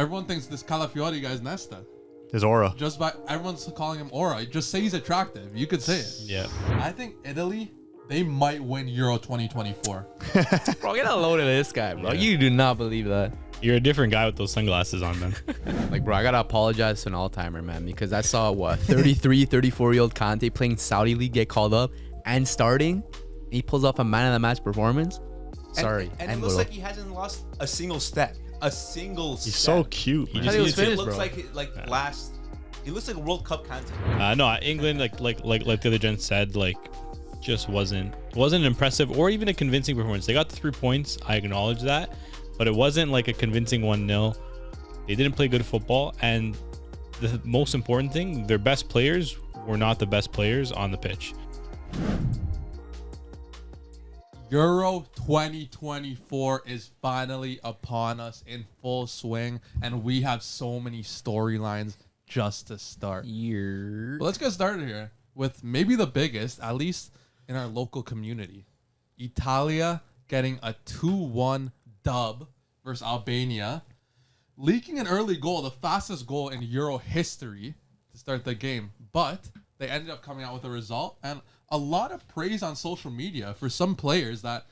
Everyone thinks this Calafiori guy's Nesta. His aura. Just by everyone's calling him aura. Just say he's attractive. You could say it. Yeah. I think Italy, they might win Euro 2024. Bro, get a load of this guy, bro. Yeah. You do not believe that. You're a different guy with those sunglasses on, man. Like, bro, I gotta apologize to an all-timer, man, because I saw 33, 34-year-old Conte playing Saudi League get called up and starting. And he pulls off a man of the match performance. Sorry. And it looks like he hasn't lost a single step. He's He's so cute. He Man. just he was needs to- finished, looks bro. like last. He looks like a World Cup content. No, England, like the other gent said, like just wasn't impressive or even a convincing performance. They got the 3 points. I acknowledge that, but it wasn't like a convincing 1-0. They didn't play good football, and the most important thing, their best players were not the best players on the pitch. Euro 2024 is finally upon us in full swing, and we have so many storylines just to start. Year. But let's get started here with maybe the biggest, at least in our local community. Italia getting a 2-1 dub versus Albania, leaking an early goal, the fastest goal in Euro history to start the game. But they ended up coming out with a result and a lot of praise on social media for some players that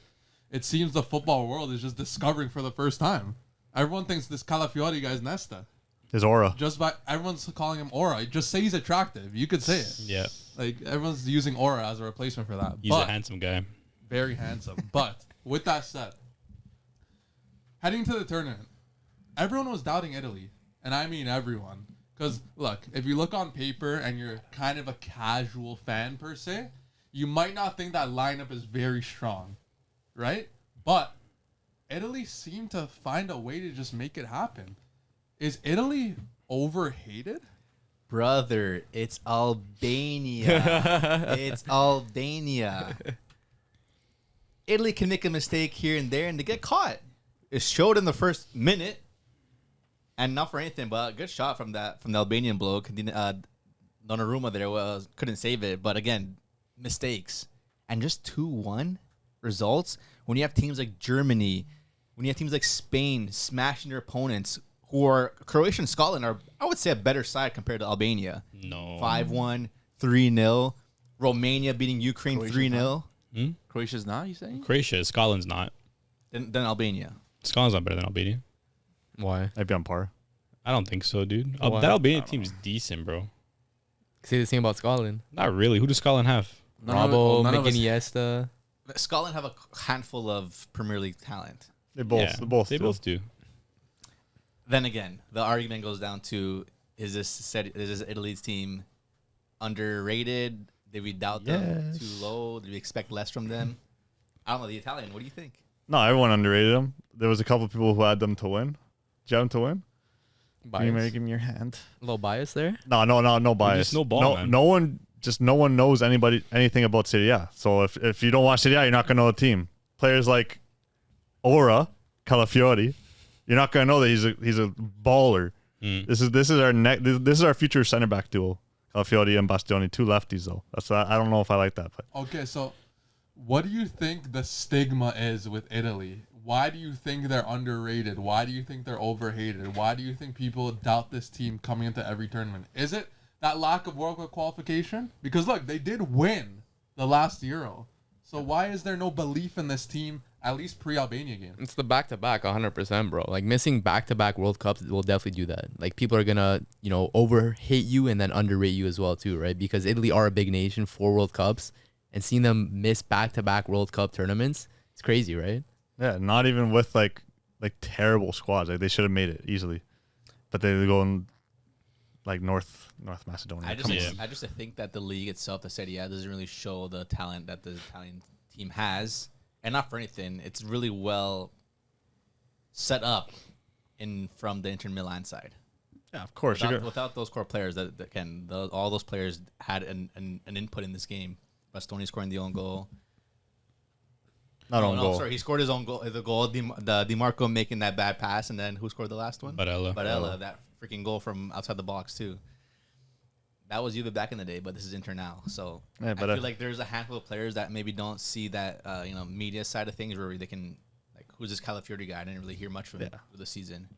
it seems the football world is just discovering for the first time. Everyone thinks this Calafiori guy's Nesta. His aura. Just by everyone's calling him aura. Just say he's attractive. You could say it. Yeah, Like everyone's using aura as a replacement for that. he's a handsome guy. Very handsome. But with that said, heading to the tournament, everyone was doubting Italy. And I mean everyone. Because look, if you look on paper and you're kind of a casual fan per se, you might not think that lineup is very strong. Right? But Italy seemed to find a way to just make it happen. Is Italy overhated? Brother, it's Albania. It's Albania. Italy can make a mistake here and there, and they get caught. It showed in the first minute, and not for anything, but a good shot from the Albanian bloke. Donnarumma there couldn't save it, but again, mistakes. And just 2-1 results when you have teams like Germany, when you have teams like Spain smashing their opponents, who are Croatia and Scotland are, I would say, a better side compared to Albania. No. 5-1, 3-0. Romania beating Ukraine 3-0. Croatia's not, you saying? Croatia, Scotland's not. Then Albania. Scotland's not better than Albania. Why? I'd be on par. I don't think so, dude. Why? That Albania team's decent, bro. Say the same about Scotland. Not really. Who does Scotland have? Robbo, none of us- Iniesta. Scotland have a handful of Premier League talent. They both. Yeah, They both do. Then again, the argument goes down to, is this Italy's team underrated? Did we doubt them too low? Did we expect less from them? I don't know. The Italian, what do you think? No, everyone underrated them. There was a couple of people who had them to win. Did you have them to win? Can you Bias. give me your hand? A little bias there. No bias. just no ball, man. No one knows anything about Serie A. So if you don't watch Serie A, you're not gonna know the team. Players like Aura, Calafiori, you're not gonna know that he's a baller. This is our future center back duo, Calafiori and Bastioni, two lefties though. I don't know if I like that. But Okay, so what do you think the stigma is with Italy? Why do you think they're underrated? Why do you think they're overhated? Why do you think people doubt this team coming into every tournament? Is it that lack of World Cup qualification? Because look, they did win the last Euro. So why is there no belief in this team, at least pre-Albania game? It's the back-to-back 100%, bro. Like, missing back-to-back World Cups will definitely do that. Like, people are going to, overhate you and then underrate you as well, too, right? Because Italy are a big nation, 4 World Cups, and seeing them miss back-to-back World Cup tournaments, it's crazy, right? yeah, not even with like terrible squads. Like they should have made it easily, but they go in like North Macedonia. I just think that the league itself, the Serie A, doesn't really show the talent that the Italian team has, and not for anything, it's really well set up from the Inter Milan side. Yeah, of course. Without those core players, all those players had an input in this game. Bastoni scoring the own goal. Goal. Sorry, he scored his own goal. The goal, Di Marco making that bad pass, and then who scored the last one? Barella. That freaking goal from outside the box too. That was Juve back in the day, but this is Inter now. So Yeah, I but, feel like there's a handful of players that maybe don't see that media side of things where they can, like, who's this Calafiori guy? I didn't really hear much from him through the season.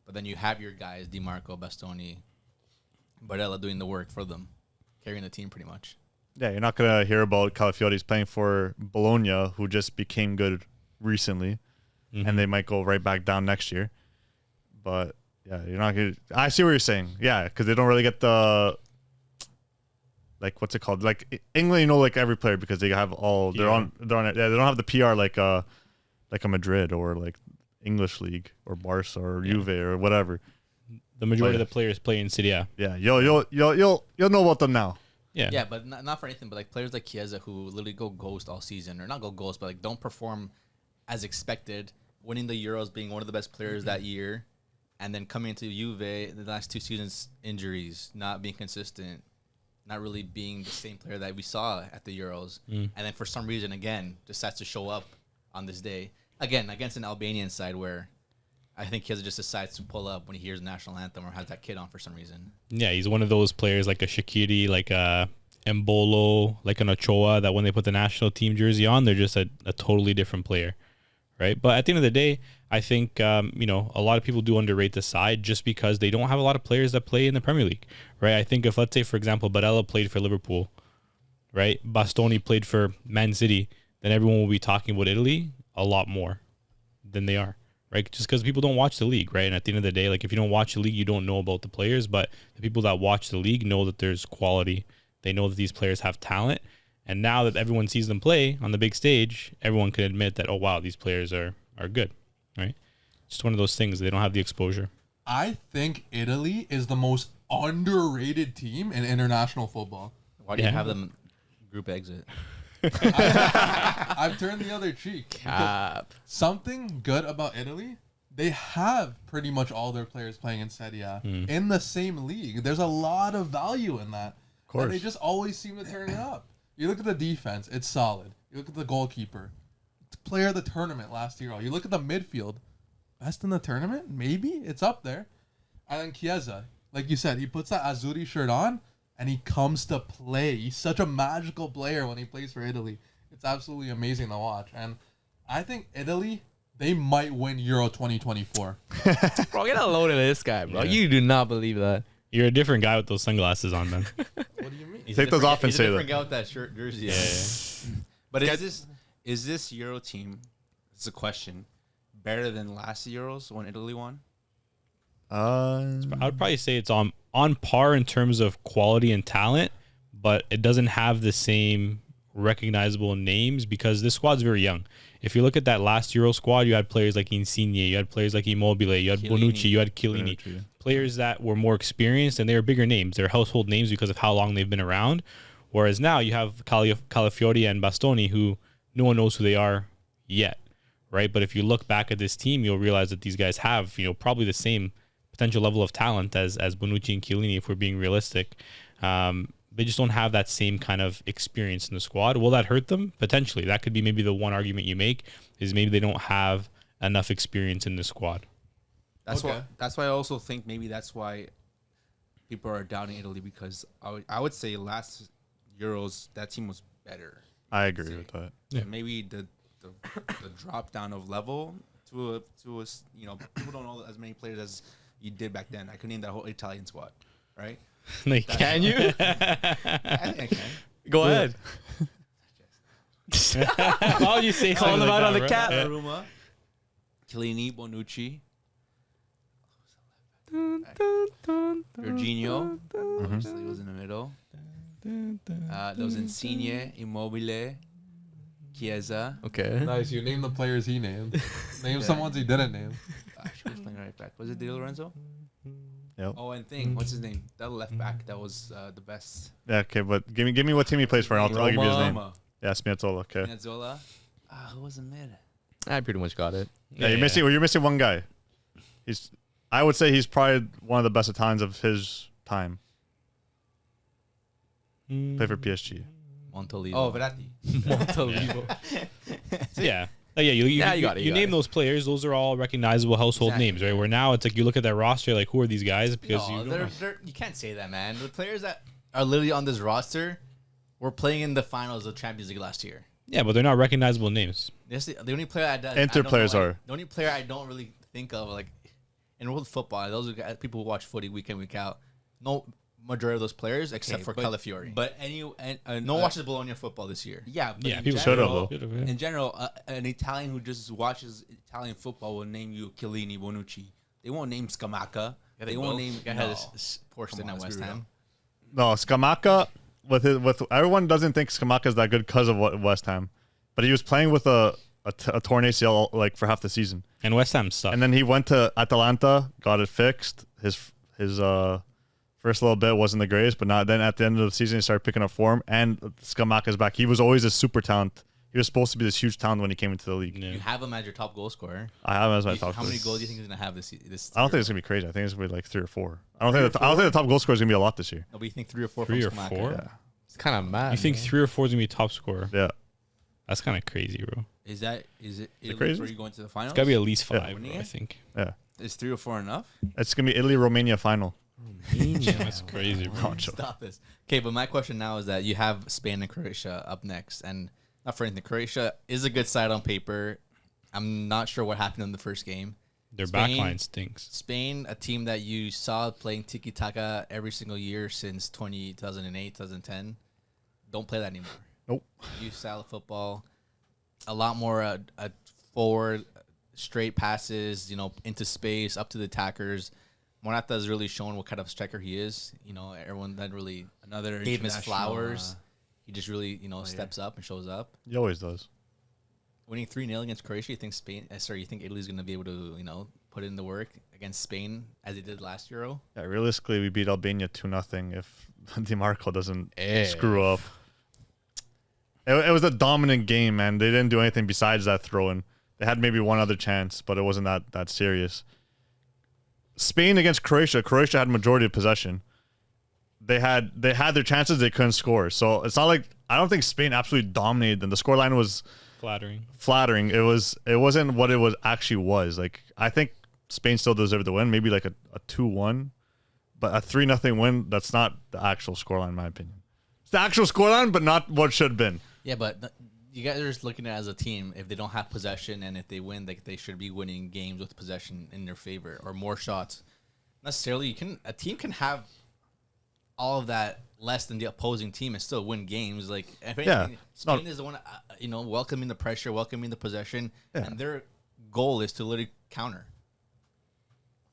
But then you have your guys, DiMarco, Bastoni, Barella doing the work for them, carrying the team pretty much. Yeah, you're not gonna hear about Calafiotis playing for Bologna, who just became good recently, and they might go right back down next year. But yeah, you're not gonna. I see what you're saying. Yeah, because they don't really get the like what's it called? Like England, you know, like every player because they have all they're on it. Yeah, they don't have the PR like a Madrid or like English league or Barca or Juve or whatever. The majority of the players play in Serie A. Yeah, you'll know about them now. Yeah. Yeah, but not for anything, but like players like Chiesa who literally go ghost all season, or not go ghost, but like don't perform as expected, winning the Euros, being one of the best players that year, and then coming into Juve the last 2 seasons, injuries, not being consistent, not really being the same player that we saw at the Euros, and then for some reason again decides to show up on this day again against an Albanian side where I think Chiesa just decides to pull up when he hears the national anthem or has that kid on for some reason. Yeah, he's one of those players like a Shaqiri, like a Embolo, like an Ochoa, that when they put the national team jersey on, they're just a totally different player, right? But at the end of the day, I think, a lot of people do underrate the side just because they don't have a lot of players that play in the Premier League, right? I think if, let's say, for example, Barella played for Liverpool, right? Bastoni played for Man City, then everyone will be talking about Italy a lot more than they are. Right, just because people don't watch the league, right? And at the end of the day, like if you don't watch the league, you don't know about the players. But the people that watch the league know that there's quality. They know that these players have talent. And now that everyone sees them play on the big stage, everyone can admit that, oh wow, these players are good, right? Just one of those things. They don't have the exposure. I think Italy is the most underrated team in international football. Why do you have them group exit? I've turned the other cheek. Cap. Something good about Italy, they have pretty much all their players playing in Serie A in the same league. There's a lot of value in that. Of course. And they just always seem to turn it up. You look at the defense, it's solid. You look at the goalkeeper, player of the tournament last year. You look at the midfield, best in the tournament? Maybe? It's up there. And then Chiesa, like you said, he puts that Azzurri shirt on, and he comes to play. He's such a magical player when he plays for Italy. It's absolutely amazing to watch. And I think Italy, they might win Euro 2024. Bro, get a load of this guy, bro. Yeah. You do not believe that. You're a different guy with those sunglasses on, man. What do you mean? Take those off and say different that. guy with that shirt jersey. Yeah. But is this Euro team? It's a question. Better than last Euros when Italy won? I would probably say it's on par in terms of quality and talent, but it doesn't have the same recognizable names because this squad's very young. If you look at that last Euro squad, you had players like Insigne, you had players like Immobile, you had Bonucci, you had Chiellini. Players that were more experienced and they were bigger names. They're household names because of how long they've been around. Whereas now you have Calafiori and Bastoni who no one knows who they are yet, right? But if you look back at this team, you'll realize that these guys have, probably the same potential level of talent as Bonucci and Chiellini, if we're being realistic. They just don't have that same kind of experience in the squad. Will that hurt them? Potentially. That could be maybe the one argument you make is maybe they don't have enough experience in the squad. That's why I also think maybe that's why people are down in Italy because I would say last Euros that team was better. I agree with that. Yeah. And maybe the drop down of level to a people don't know as many players as you did back then. I could name that whole Italian squad, right? Like, Can you? I think I can. Go ahead. Why would you say Call something them like out that, on the bro? cap. Yeah. Donnarumma, Chiellini, Bonucci, Jorginho, obviously was in the middle. There was Insigne, Immobile, Chiesa. Okay. Nice. You name the players he named. Name some ones he didn't name. She was playing right back. Was it Di Lorenzo? Yep. Oh, and what's his name? That left back. That was the best. Yeah, okay, but give me what team he plays for, and I'll give you his name. Roma, Yeah, Spinazzola. Okay. Spinazzola. Who was in mid? I pretty much got it. Yeah, you're missing one guy. I would say he's probably one of the best Italians of his time. Play for PSG. Montolivo. Oh, Verratti. Montolivo. Yeah. You got it, you got name it. those players; those are all recognizable household names, right? Where now it's like you look at that roster, like who are these guys? Because No, you don't know. you can't say that, man. The players that are literally on this roster were playing in the finals of Champions League last year. Yeah, but they're not recognizable names. The only player Inter players are. The only player I don't really think of, like, in world football, those are guys, people who watch footy week in, week out. No majority of those players except for Calafiori. But no one watches Bologna football this year. Yeah, but in people general, should have, yeah. in general, an Italian who just watches Italian football will name you Chiellini, Bonucci. They won't name Scamacca. They won't name. Guy had his poor stint at West Ham. No, Scamacca with everyone doesn't think Scamacca is that good because of West Ham, but he was playing with a torn ACL like for half the season, And West Ham sucked. and then he went to Atalanta, got it fixed. His first little bit wasn't the greatest, but not then at the end of the season he started picking up form, and Scamacca's back. He was always a super talent. He was supposed to be this huge talent when he came into the league. Yeah. You have him as your top goal scorer. I have him as my top. How many goals do you think he's gonna have this? I don't think it's gonna be crazy. I think it's gonna be like 3 or 4. I don't think the top goal scorer is gonna be a lot this year. No, but you think 3 or 4 3 from or Scamacca? 4? Yeah, It's kind of mad. You think man. 3 or 4 is gonna be top scorer? yeah. That's kind of crazy, bro. Is it crazy? where you going to the finals? It's gotta be at least 5, Yeah. bro, I think. Yeah, Is 3 or 4 enough? it's gonna be Italy-Romania final. That's crazy, bro. Stop this. Okay, but my question now is that you have Spain and Croatia up next, and not for anything, Croatia is a good side on paper. I'm not sure what happened in the first game. Their Spain- backline stinks. Spain, a team that you saw playing tiki-taka every single year since 2008, 2010, don't play that anymore. Nope. Youth style of football, a lot more forward, straight passes, into space, up to the attackers. Morata has really shown what kind of striker he is. Everyone that really Another gave him his international, flowers. He just really, steps up and shows up. He always does. Winning 3-0 against Croatia, you think you think Italy's going to be able to, put in the work against Spain as they did last Euro? Yeah, realistically, we beat Albania 2-0 if DiMarco doesn't screw up. It was a dominant game, man. They didn't do anything besides that throw-in. They had maybe one other chance, but it wasn't that serious. Spain against Croatia. Croatia had majority of possession. They had their chances. They couldn't score. So it's not like I don't think Spain absolutely dominated them. The scoreline was flattering. It wasn't what it was actually was. Like I think Spain still deserved the win. Maybe like a 2-1, but a 3-0 win. That's not the actual scoreline, in my opinion. It's the actual scoreline, but not what should have been. Yeah, but you guys are just looking at it as a team. If they don't have possession and if they win, they should be winning games with possession in their favor or more shots. Necessarily, a team can have all of that less than the opposing team and still win games. Like, if anything, Spain is the one, welcoming the pressure, welcoming the possession, and their goal is to literally counter.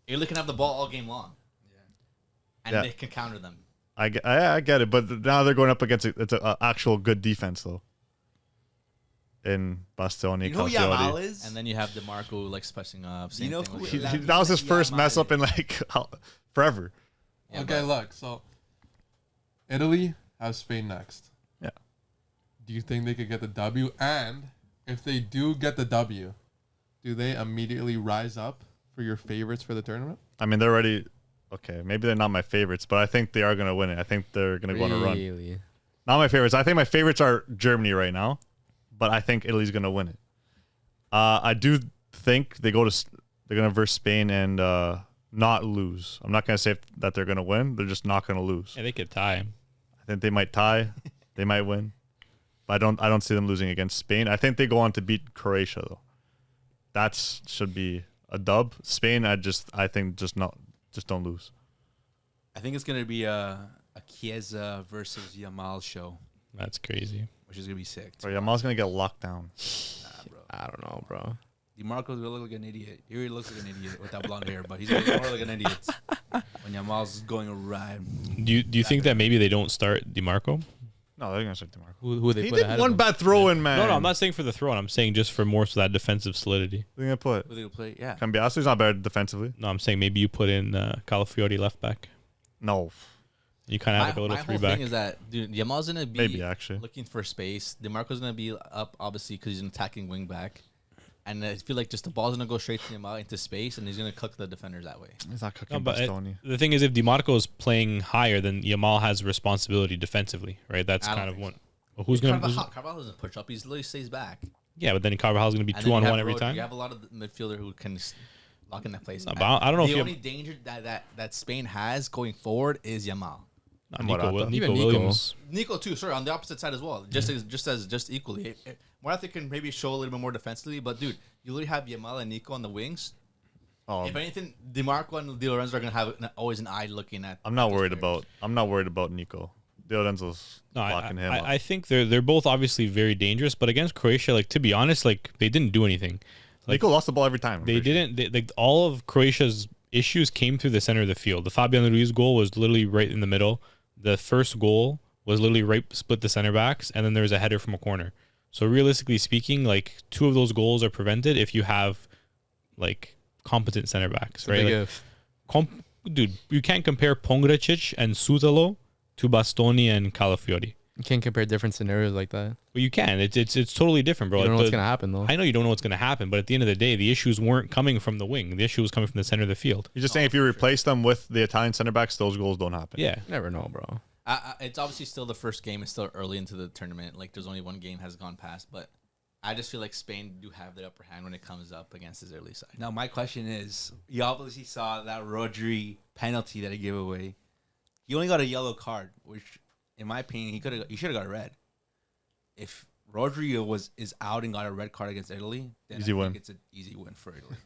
Italy can have the ball all game long, and they can counter them. I get it, but now they're going up against it's an actual good defense though. In Bastoni, You know who Yamal is? And then you have DeMarco like spicing up. You know thing who with he- Jude. that was his first Yamal mess up is. in like forever. Yeah, Okay, but- look. So, Italy has Spain next. Yeah. Do you think they could get the W? And if they do get the W, do they immediately rise up for your favorites for the tournament? I mean, they're already okay. Maybe they're not my favorites, but I think they are going to win it. I think they're going to go on a run. Really? Not my favorites. I think my favorites are Germany right now, but I think Italy's going to win it. I do think they're going to verse Spain and not lose. I'm not going to say that they're going to win. They're just not going to lose. Yeah, they could tie. I think they might tie. They might win. But I don't see them losing against Spain. I think they go on to beat Croatia though. That should be a dub. Spain, I think don't lose. I think it's gonna be a Chiesa versus Yamal show, That's crazy. which is gonna be sick. Or Yamal's gonna get locked down. I don't know, bro. DiMarco's gonna look like an idiot. He already looks like an idiot with that blonde hair, but he's gonna look more like an idiot when Yamal's going around. Do you think that maybe they don't start DiMarco? No, they're gonna start DiMarco. Who they He put did ahead one of him? bad throw in, man. No, I'm not saying for the throw. I'm saying just for more so that defensive solidity. Who are they gonna put? Who they gonna play? Yeah. Cambiaso's not bad defensively. No, I'm saying maybe you put in Calafiori left back. No, You kind of have like a little my three whole back. thing is that Yamal's gonna be maybe actually. looking for space. DeMarco's gonna be up obviously because he's an attacking wing back, and I feel like just the ball's gonna go straight to Yamal into space, and he's gonna cook the defenders that way. He's not No, cooking but Bastoni. the thing is, if DiMarco is playing higher, then Yamal has responsibility defensively, right? That's I don't kind of think one. Well, who's gonna? Carvalho doesn't push up. He literally stays back. Yeah, but then Carvajal's gonna be And then you 2-on-1 have every Rodri. time. You have a lot of midfielder who can lock in that place. No, but I don't know if the you only danger that Spain has going forward is Yamal. Morata. Nico Even Williams. Nico too, sorry, on the opposite side as well. Just equally. Morata can maybe show a little bit more defensively, but dude, you literally have Yamal and Nico on the wings. If anything, DeMarco and Di Lorenzo are gonna have always an eye looking at. I'm not those worried players. about Nico. Di Lorenzo's locking him up. I think they're both obviously very dangerous, but against Croatia, like to be honest, like they didn't do anything. Like, Nico lost the ball every time. They didn't. Like all of Croatia's issues came through the center of the field. The Fabian Ruiz goal was literally right in the middle. The first goal was literally right split the center backs, and then there was a header from a corner. So realistically speaking, like 2 of those goals are prevented if you have like competent center backs, right? Like, dude, you can't compare Pongracic and Sutalo to Bastoni and Calafiori. You can't compare different scenarios like that. Well, you can. It's totally different, bro. You don't know Like, what's gonna happen though. I know you don't know what's going to happen, but at the end of the day, the issues weren't coming from the wing. The issue was coming from the center of the field. You're just saying if you replace them with the Italian center backs, those goals don't happen. Yeah. Never know, bro. It's obviously still the first game. It's still early into the tournament. Like there's only one game has gone past, but I just feel like Spain do have the upper hand when it comes up against this early side. Now, my question is, you obviously saw that Rodri penalty that he gave away. He only got a yellow card, which, in my opinion, he should have got a red. If Rodri is out and got a red card against Italy, then Easy I win. think it's an easy win for Italy.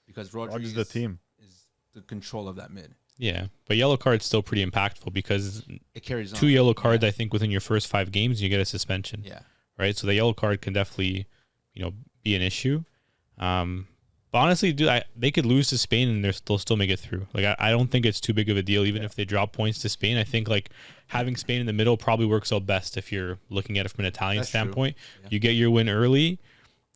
Because Rodri Rodri's the team. is the control of that mid. Yeah. But yellow card's still pretty impactful because It carries on. 2 yellow cards, I think, within your first 5 games, you get a suspension. Yeah. Right? So the yellow card can definitely, be an issue. But honestly, dude, they could lose to Spain and they'll still make it through. Like I don't think it's too big of a deal, even if they drop points to Spain. I think like having Spain in the middle probably works out best if you're looking at it from an Italian That's true. standpoint. Yeah. You get your win early.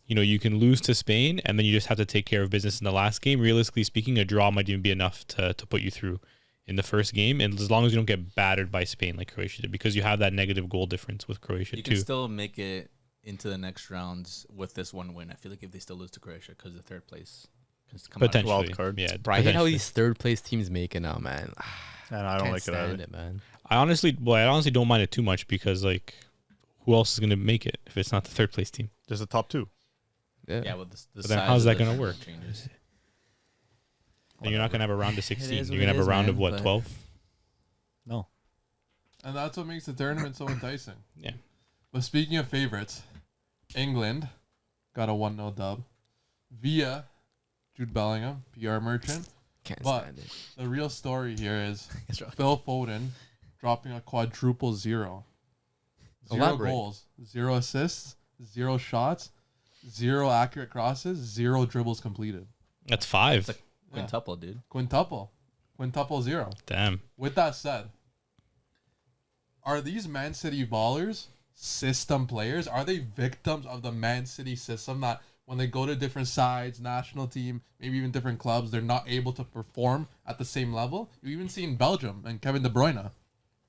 You can lose to Spain, and then you just have to take care of business in the last game. Realistically speaking, a draw might even be enough to put you through in the first game, and as long as you don't get battered by Spain like Croatia did, because you have that negative goal difference with Croatia You too. can still make it into the next rounds with this one win. I feel like if they still lose to Croatia because the third place can come out of Potentially, wild card. yeah. Bro, I hate how potentially. these third place teams make it now, man. And I don't Can't like it either. stand it, man. I honestly don't mind it too much because like, who else is going to make it if it's not the third place team? Just the top 2. Yeah, with the But then size how's of that the gonna work? changes. And you're not going to have a round of is 16. what You're it going to have is, a round man, of what, but- 12? No. And that's what makes the tournament so enticing. Yeah. But speaking of favorites, England got a 1-0 dub via Jude Bellingham, PR merchant. Can't But- stand it. The real story here is That's right. Phil Foden dropping a quadruple 0. 0 Elaborate. goals, 0 assists, 0 shots, 0 accurate crosses, 0 dribbles completed. That's 5. It's a quintuple, dude. Quintuple 0. Damn. With that said, are these Man City ballers system players? Are they victims of the Man City system that when they go to different sides, national team, maybe even different clubs, they're not able to perform at the same level? You even seen Belgium and Kevin De Bruyne.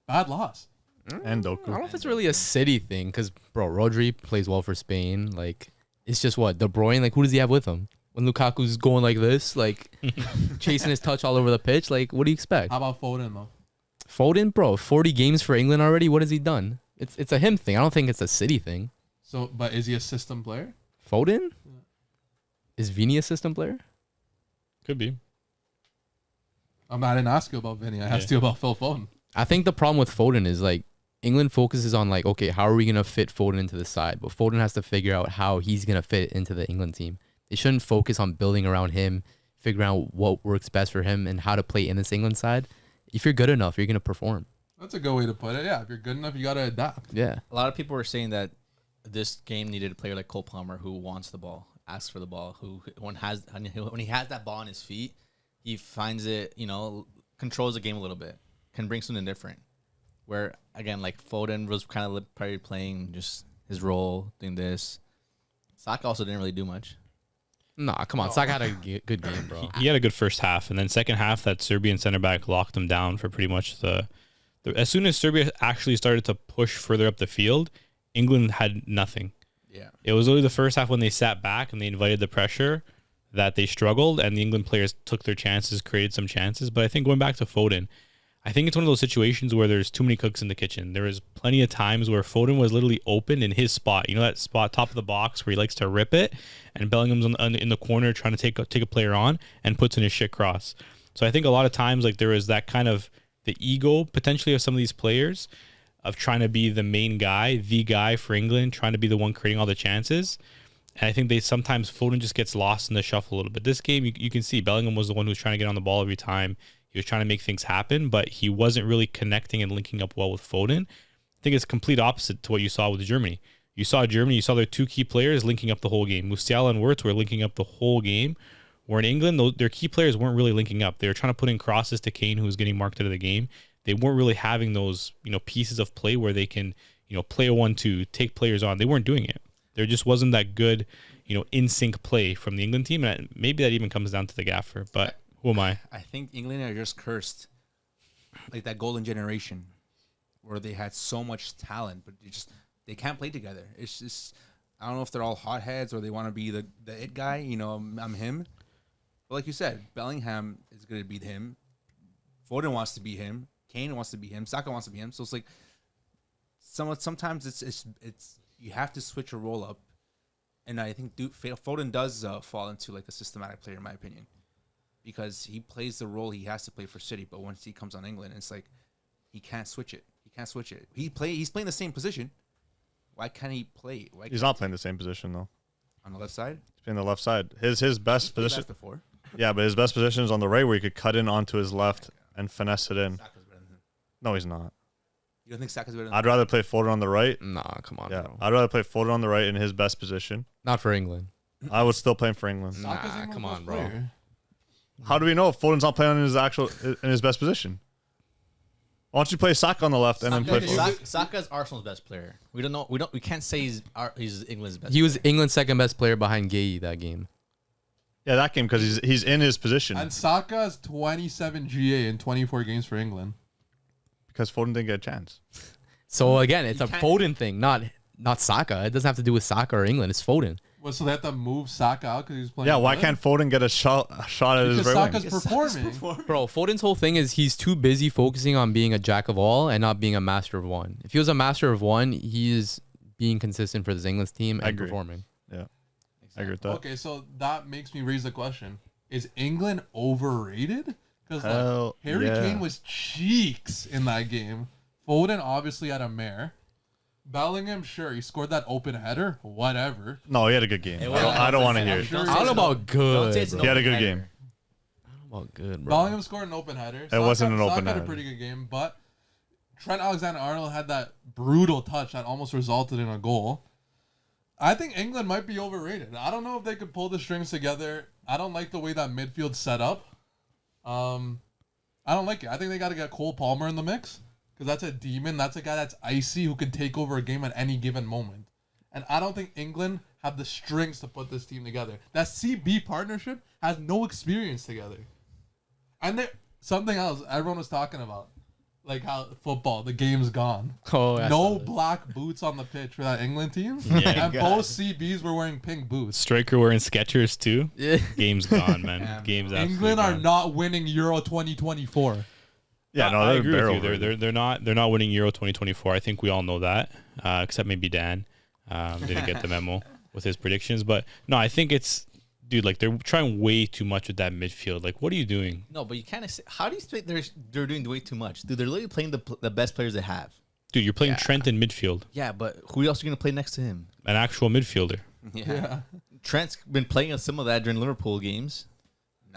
Bad loss. And I don't know Doku. if it's really a city thing, because bro, Rodri plays well for Spain. Like, it's just what De Bruyne. Like, who does he have with him? When Lukaku's going like this, like chasing his touch all over the pitch, like what do you expect? How about Foden though? Foden, bro, 40 games for England already. What has he done? It's a him thing. I don't think it's a city thing. So, but is he a system player? Foden? Is Vini a system player? Could be. I didn't ask you about Vinny. I asked you about Phil Foden. I think the problem with Foden is like England focuses on like, okay, how are we gonna fit Foden into the side? But Foden has to figure out how he's gonna fit into the England team. They shouldn't focus on building around him, figuring out what works best for him and how to play in this England side. If you're good enough, you're gonna perform. That's a good way to put it. Yeah, if you're good enough, you got to adapt. Yeah. A lot of people were saying that this game needed a player like Cole Palmer who wants the ball, asks for the ball, who when he has that ball on his feet, he finds it, controls the game a little bit, can bring something different. Where again, like Foden was kind of probably playing just his role, doing this. Saka also didn't really do much. Nah, come on. Saka had a good game, bro. He had a good first half, and then second half, that Serbian center back locked him down for pretty much the. As soon as Serbia actually started to push further up the field, England had nothing. Yeah. It was only the first half when they sat back and they invited the pressure that they struggled, and the England players took their chances, created some chances. But I think going back to Foden, I think it's one of those situations where there's too many cooks in the kitchen. There was plenty of times where Foden was literally open in his spot. You know that spot top of the box where he likes to rip it, and Bellingham's in the corner trying to take a player on and puts in his shit cross. So I think a lot of times like there was that kind of the ego potentially of some of these players of trying to be the main guy, the guy for England, trying to be the one creating all the chances. And I think they sometimes Foden just gets lost in the shuffle a little bit. This game, you can see Bellingham was the one who was trying to get on the ball every time. He was trying to make things happen, but he wasn't really connecting and linking up well with Foden. I think it's complete opposite to what you saw with Germany. You saw their two key players linking up the whole game. Musiala and Wirtz were linking up the whole game. Where in England, their key players weren't really linking up. They were trying to put in crosses to Kane, who was getting marked out of the game. They weren't really having those, pieces of play where they can, play a 1-2, take players on. They weren't doing it. There just wasn't that good, in sync play from the England team. And maybe that even comes down to the gaffer. But who am I? I think England are just cursed, like that golden generation, where they had so much talent, but they can't play together. It's just, I don't know if they're all hotheads or they want to be the it guy. I'm him. But like you said, Bellingham is going to beat him. Foden wants to beat him. Kane wants to beat him. Saka wants to beat him. So it's like sometimes it's you have to switch your role up, and I think Foden does fall into like the systematic player in my opinion, because he plays the role he has to play for City. But once he comes on England, it's like he can't switch it. He's playing the same position. Why can't he play? He's not playing the same position though. On the left side. He's playing the left side. His best position. Before. Yeah, but his best position is on the right, where he could cut in onto his left and finesse it in. Saka's better than him. No, he's not. You don't think Saka's better than I'd rather play Foden on the right. Nah, come on. Yeah, Bro. I'd rather play Foden on the right in his best position. Not for England. I would still play him for England. Nah, England's come best on, bro. player. How do we know if Foden's not playing in his best position? Why don't you play Saka on the left and then play Foden? Saka's Arsenal's best player. We don't know. We can't say he's England's best. He was England's second best player behind Gay that game. Yeah, that game because he's in his position And Saka has 27 GA in 24 games for England. because Foden didn't get a chance. So again, it's a can't- Foden thing, not Saka. It doesn't have to do with Saka or England. It's Foden. Well, so they have to move Saka out because he's playing. Yeah, why good? can't Foden get a shot at Because his right Saka's wing? performing. Bro, Foden's whole thing is he's too busy focusing on being a jack of all and not being a master of one. If he was a master of one, he is being consistent for this England team I and agree. performing. Yeah, I agree with that. Okay, so that makes me raise the question: is England overrated? Because Hell Harry yeah. Kane was cheeks in that game. Foden obviously had a mare. Bellingham, sure, he scored that open header. Whatever. No, he had a good game. was- I don't want to hear it. Sure, I don't know about Don't say it's good. an He had a open good header. game. I don't know about good, bro. Bellingham scored an open header. It wasn't an open Saka had header. a pretty good game, but Trent Alexander-Arnold had that brutal touch that almost resulted in a goal. I think England might be overrated. I don't know if they could pull the strings together. I don't like the way that midfield's set up. I don't like it. I think they got to get Cole Palmer in the mix because that's a demon. That's a guy that's icy who can take over a game at any given moment. And I don't think England have the strings to put this team together. That CB partnership has no experience together. And something else everyone was talking about, like how football, the game's gone. Oh, I saw No that. black boots on the pitch for that England team. Yeah. And both CBs were wearing pink boots. Striker wearing Skechers too. Yeah. Game's gone, man. Game's absolutely England are gone. not winning Euro 2024. Yeah, no, I they're agree with you. overrated. They're not winning Euro 2024. I think we all know that, except maybe Dan didn't get the memo with his predictions. But no, I think it's like they're trying way too much with that midfield. Like, what are you doing? No, but you can't say. How do you think they're doing way too much? Dude, they're literally playing the best players they have. Dude, you're playing Trent in midfield, Yeah, but who else are you gonna play next to him? an actual midfielder. Yeah. Trent's been playing some of that during Liverpool games.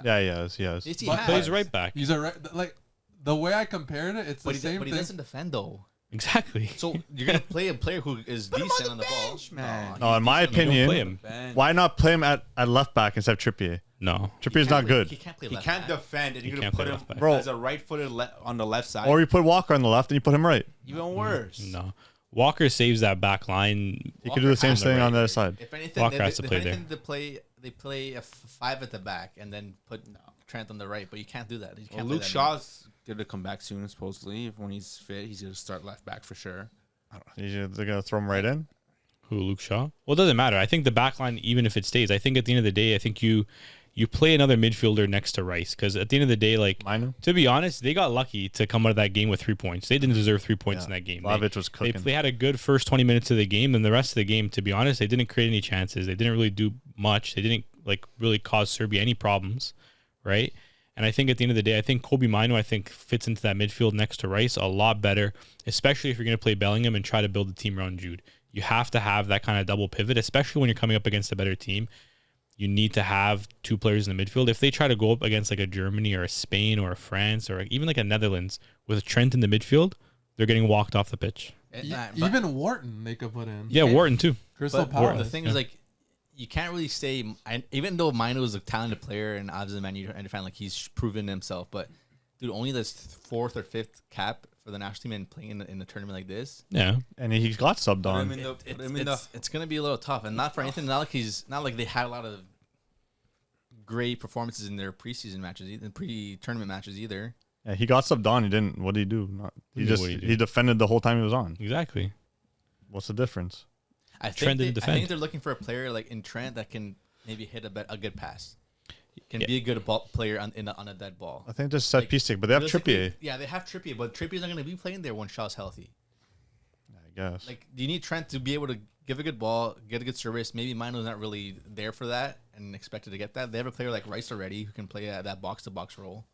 Yeah, he has. Yes, he But has. Plays right back. He's like the way I compared it, it's the But same he thing. doesn't defend though. Exactly. So you're gonna play a player who is decent on the ball. man. No, in my You don't play opinion, him. why not play him at left back instead of Trippier? No. Trippier's not He good. can't play He left can't back. defend, and He you're can't gonna put play him left back. Bro. as a right-footed on the left side. Or you put Walker on the left and you put him right. even worse. No. Walker saves that back line. He could do the same has the thing right. on the other side. If anything, Walker has to play there. they play a five at the back and then put Trent on the right. But you can't do that. You Well, can't Luke play that Shaw's gonna come back soon, supposedly. When he's fit, he's gonna start left back for sure. They're gonna throw him right in. Who, Luke Shaw? Well, it doesn't matter. I think the back line, even if it stays, I think at the end of the day, I think you play another midfielder next to Rice because at the end of the day, like, Mine. to be honest, they got lucky to come out of that game with 3 points. They didn't deserve 3 points Yeah. in that game. Vlahovic was cooking. They had a good first 20 minutes of the game, and the rest of the game, to be honest, they didn't create any chances. They didn't really do much. They didn't like really cause Serbia any problems, right? And I think at the end of the day, I think Kobe Mino, fits into that midfield next to Rice a lot better, especially if you're going to play Bellingham and try to build a team around Jude. You have to have that kind of double pivot, especially when you're coming up against a better team. You need to have 2 players in the midfield. If they try to go up against like a Germany or a Spain or a France or even like a Netherlands with Trent in the midfield, they're getting walked off the pitch. Even Wharton they could put in. Yeah, Wharton too. Crystal But Palace. the thing is, like, you can't really say, even though Mino is a talented player and obviously Man United fan, like he's proven himself, but dude, only this 4th or 5th cap for the national team and playing in the tournament like this. Yeah. And he got subbed on. It's gonna be a little tough, and not for anything. Not like they had a lot of great performances in their preseason matches, in pre-tournament matches either. Yeah, he got subbed on. He didn't. What did he do? He defended the whole time he was on. Exactly. What's the difference? I Trent didn't think defend. they're looking for a player like in Trent that can maybe hit a good pass, can be a good player on a dead ball. I think just set piece stick, but they have Trippier. Yeah, they have Trippier, but Trippier's not going to be playing there when Shaw's healthy. I guess. Like, you need Trent to be able to give a good ball, get a good service. Maybe Mino's not really there for that and expected to get that. They have a player like Rice already who can play that box-to-box role.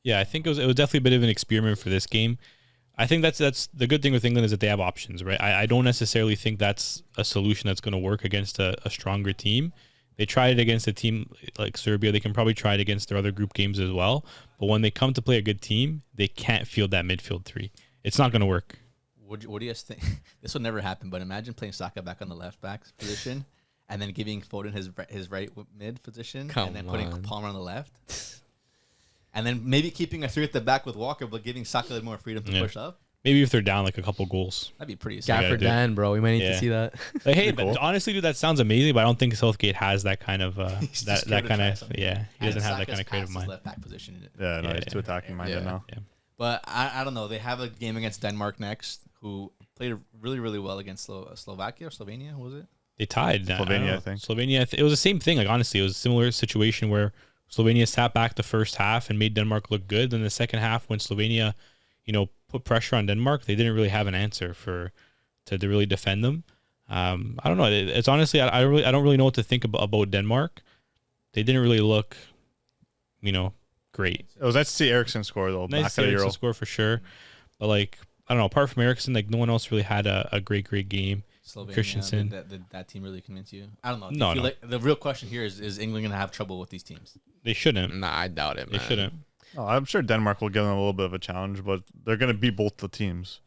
Yeah, I think it was definitely a bit of an experiment for this game. I think that's the good thing with England is that they have options, right? I don't necessarily think that's a solution that's going to work against a stronger team. They tried it against a team like Serbia. They can probably try it against their other group games as well. But when they come to play a good team, they can't field that midfield 3. It's not going to work. What do you guys think? This will never happen, but imagine playing Saka back on the left back position and then giving Foden his right mid position and then putting Palmer on the left. And then maybe keeping a 3 at the back with Walker, but giving Saka a little more freedom to push up. Maybe if they're down like a couple goals. That'd be pretty sick. Gafford Dan, bro. We might need Yeah. to see that. Like, hey, Pretty cool. honestly, dude, that sounds amazing, but I don't think Southgate has that kind of He's just scared that to kind try of something. he doesn't have that Saka's kind of creative past his mind. left back position. Yeah, no, Yeah, he's too attacking minded now. Yeah. But I don't know. They have a game against Denmark next, who played really, really well against Slovakia or Slovenia. What was it? They tied. Slovenia, I think. Slovenia. It was the same thing. Like, honestly, it was a similar situation where Slovenia sat back the first half and made Denmark look good. Then the second half, when Slovenia, put pressure on Denmark, they didn't really have an answer to really defend them. I don't know. It's honestly, I don't really know what to think about Denmark. They didn't really look, great. It was nice to see Eriksson score though. Nice Back to of see the Euro. Eriksson score for sure, but like, I don't know. Apart from Eriksson, like, no one else really had a great game. Slovenia. Christensen. Did that team really convince you? I don't know. No, no. Like, the real question here is England going to have trouble with these teams? They shouldn't. Nah, I doubt it, They man. shouldn't. Oh, I'm sure Denmark will give them a little bit of a challenge, but they're going to beat both the teams.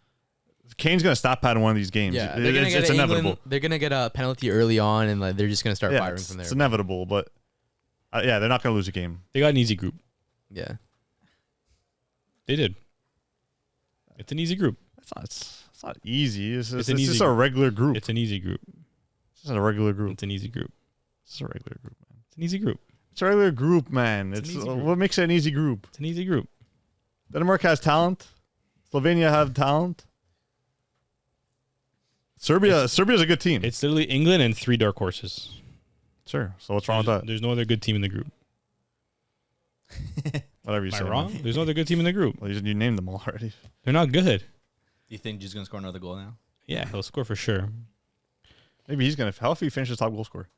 Kane's going to stop pad in one of these games. Yeah, they're gonna get it's inevitable. England, they're gonna get a penalty early on, and like they're just gonna start firing from there. It's inevitable, but they're not going to lose a game. They got an easy group. Yeah, They did. It's an easy group. It's not easy. It's an just easy a group. regular group. It's an easy group. It's just a regular group. It's an easy group. It's a regular group, man. It's an easy group. It's a regular group, man. It's It's an easy group. what makes it an easy group. It's an easy group. Denmark has talent. Slovenia have talent. Serbia's a good team. It's literally England and 3 dark horses. Sure. So what's wrong with that? There's no other good team in the group. Whatever you Am say. I wrong? man. There's no other good team in the group. Well, you named them all already. They're not good. Do you think Jude's going to score another goal now? Yeah, he'll score for sure. Maybe he's gonna. How if he finishes top goal scorer?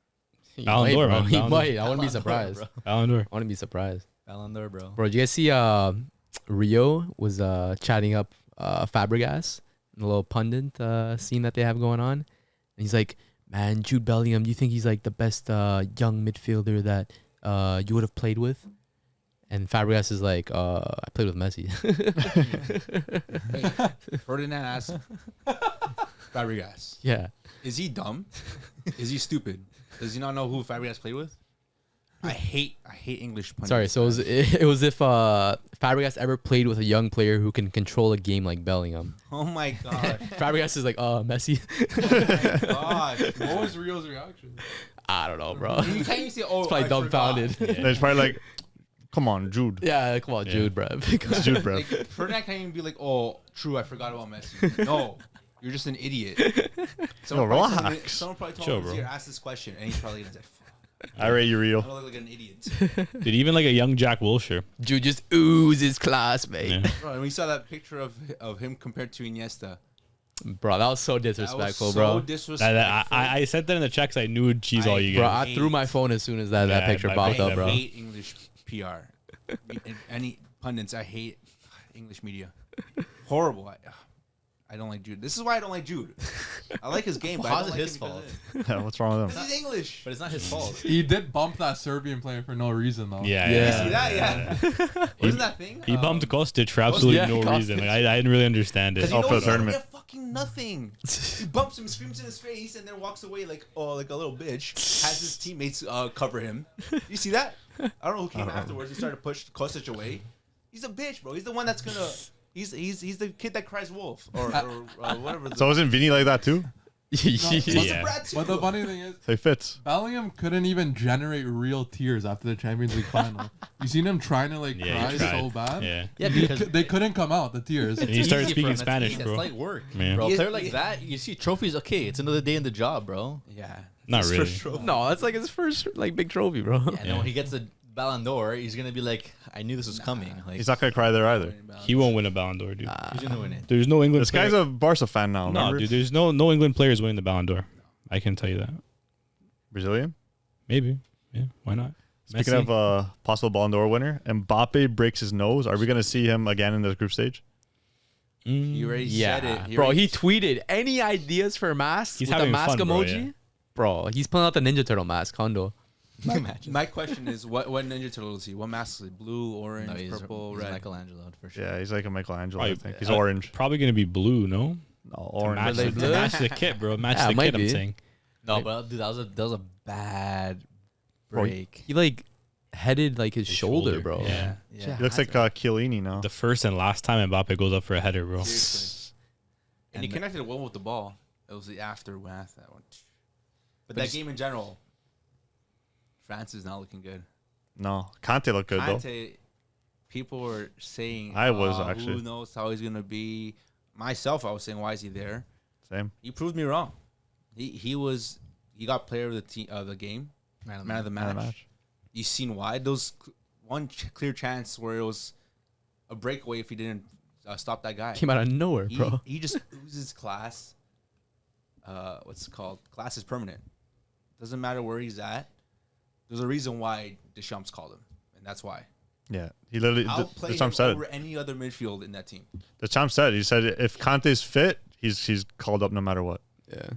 he Ballon might, d'Or, bro. man. He Ballon might. I wouldn't be Ballon d'Or, surprised. bro. Ballon d'Or. I wouldn't be surprised, Ballon d'Or, bro. bro. Did you guys see? Rio was chatting up Fabregas, the little pundit scene that they have going on, and he's like, "Man, Jude Bellingham, do you think he's like the best young midfielder that you would have played with?" And Fabregas is like, "I played with Messi." Ferdinand asked Fabregas, Yeah. is he dumb? Is he stupid? Does he not know who Fabregas played with? I hate English pundits. Sorry. So it was if Fabregas ever played with a young player who can control a game like Bellingham. Oh my god. Fabregas is like, Messi. Oh my god. What was Rio's reaction? I don't know, bro. You can't even say, oh, It's probably I dumbfounded. forgot. And it's probably like, come on, Jude. Yeah, come on, Yeah. Jude, bro. It's Jude, bro. Like, Ferdinand can't even be like, oh, true, I forgot about Messi. No, you're just an idiot. Someone probably told me- relax. Someone probably told Chill, him, bro. here, ask this question. And he's probably going to say, fuck, I rate you, I Rio. don't look like an idiot. Dude, even like a young Jack Wilshere. Jude just oozes class, mate. Yeah. Bro, and we saw that picture of him compared to Iniesta. Bro, that was so That was disrespectful, so bro. disrespectful. I sent that in the checks. I knew would cheese all you Bro, guys. I threw my phone as soon as that Yeah, picture I popped bet up, that, bro. I hate English PR. Any pundits, I hate English media. Horrible. I don't like Jude. This is why I don't like Jude. I like his game, but I How's don't it like his him because fault? of it. Yeah, what's wrong with him? Because he's English. But it's not his fault. He did bump that Serbian player for no reason though. Yeah, Yeah. yeah. You see that? Yeah. Wasn't that thing? He bumped Kostic for absolutely yeah, no Kostic. reason. Like, I didn't really understand it. Because Oh, for the he's gonna tournament. get fucking nothing. He bumps him, screams in his face, and then walks away like a little bitch. Has his teammates cover him. You see that? I don't know who came afterwards. He started to push Kostic away. He's a bitch, bro. He's the one that's gonna. He's the kid that cries wolf or whatever. So isn't Vinny like that too? Yeah. But the funny thing is, Say Fitz. Bellingham couldn't even generate real tears after the Champions League final. You seen him trying to like Yeah, cry he tried. so bad. Yeah. Yeah, He because they couldn't come out the tears. And he started easy for speaking him. That's Spanish, easy. bro. It's like work, Yeah. bro. A Yeah, player like yeah. that, you see trophies. Okay, it's another day in the job, bro. yeah, Not His really. first trophy. No, that's like his first like big trophy, bro. And then when he gets the Ballon d'Or, he's gonna be like, "I knew this was coming." Like He's not gonna cry there either. He won't win a Ballon d'Or, dude. he's gonna win it. There's no England. This guy's player- a Barca fan now. no, Remember? dude. There's no England players winning the Ballon d'Or. I can tell you that. Brazilian. Maybe. Yeah. Why not? Speaking Messi? of possible Ballon d'Or winner, Mbappe breaks his nose. Are we gonna see him again in the group stage? You already said Yeah, it. bro. already- He tweeted any ideas for masks He's with a having mask fun, bro, emoji. yeah. Bro, he's pulling out the Ninja Turtle mask, Hondo. My question is, what Ninja Turtle is he? What mask is he? Blue, orange, No, he's purple, he's red? Michelangelo for sure. Yeah, he's like a Michelangelo. I Probably- think he's uh, orange. Probably gonna be blue. No. No, To orange. match, Are they the, blue? to match the kit, bro. Match Yeah, the it might kit. I'm be. saying. No, but dude, that was a bad Bro, break. He like headed like his shoulder, shoulder, bro. yeah. Yeah. He looks like Chiellini now. The first and last time Mbappe goes up for a header, bro. Seriously. And he connected well with the ball. It was the aftermath that one. But that game in general, France is not looking good. No, Kante looked good though. Conte, people were saying, I was, actually. who knows how he's gonna be. Myself, I was saying, why is he there? Same. He proved me wrong. He got player of the team the game, Man of man of the Man of match. the match. You seen why? Those clear chance where it was a breakaway if he didn't stop that guy. Came out of nowhere, bro. He just oozes class. What's it called? Class is permanent. Doesn't matter where he's at. There's a reason why Deschamps called him, and that's why. Yeah, he literally. I'll play him Deschamps said over it. any other midfield in that team. Deschamps said. He said if Kante's fit, he's called up no matter what. Yeah.